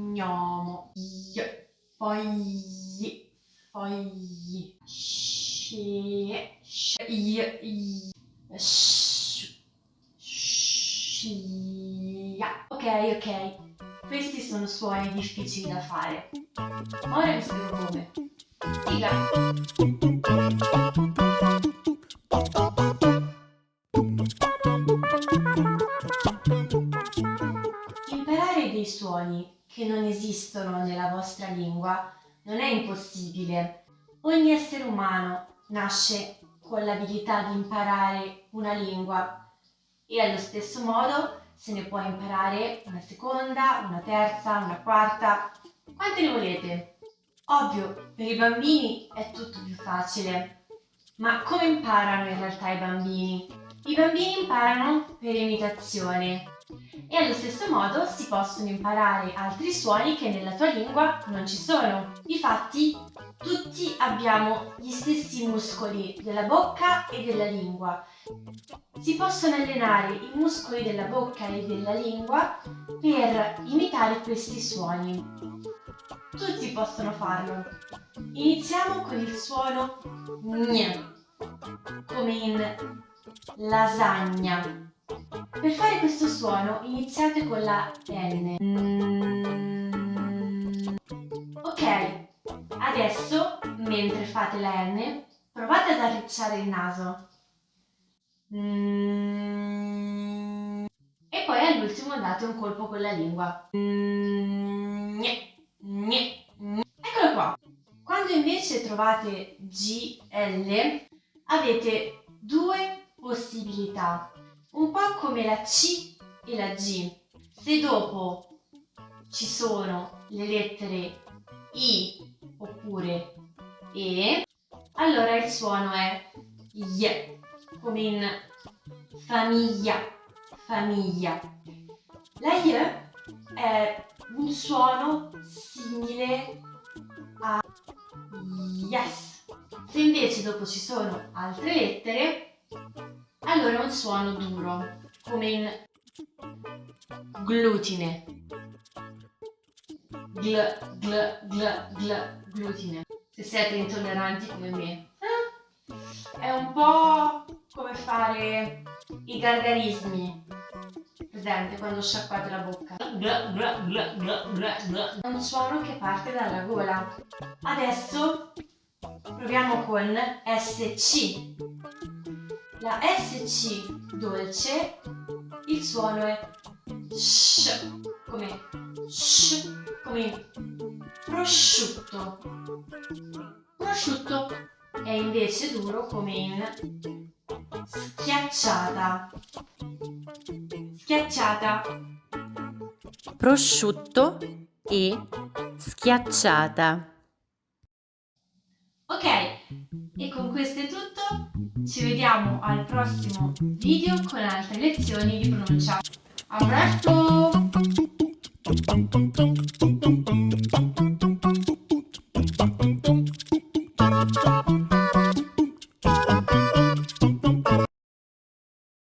gnomo, fogli, fogli, scia. Ok, questi sono suoni difficili da fare. Ora vi spiego come. Sigla. Imparare dei suoni che non esistono nella vostra lingua non è impossibile. Ogni essere umano nasce con l'abilità di imparare una lingua e allo stesso modo se ne può imparare una seconda, una terza, una quarta, quante ne volete. Ovvio, per i bambini è tutto più facile, ma come imparano in realtà i bambini? I bambini imparano per imitazione e allo stesso modo si possono imparare altri suoni che nella tua lingua non ci sono. Difatti, tutti abbiamo gli stessi muscoli della bocca e della lingua. Si possono allenare i muscoli della bocca e della lingua per imitare questi suoni. Tutti possono farlo. Iniziamo con il suono gn, come in lasagna. Per fare questo suono iniziate con la N. Ok, adesso mentre fate la N provate ad arricciare il naso. E poi all'ultimo date un colpo con la lingua. Eccolo qua. Quando invece trovate GL avete due possibilità, un po' come la C e la G. Se dopo ci sono le lettere I oppure E, allora il suono è Y, come in famiglia, famiglia. La Y è un suono simile a yes. Se invece dopo ci sono altre lettere, allora è un suono duro, come in glutine. Glutine. Se siete intolleranti come me. È un po' come fare i gargarismi. Presente quando sciacquate la bocca. È un suono che parte dalla gola. Adesso proviamo con SC. La SC dolce, il suono è sh, come prosciutto. Prosciutto è invece duro come in schiacciata. Schiacciata. Prosciutto e schiacciata. Ok, e con questo è tutto. Ci vediamo al prossimo video con altre lezioni di pronuncia. A presto!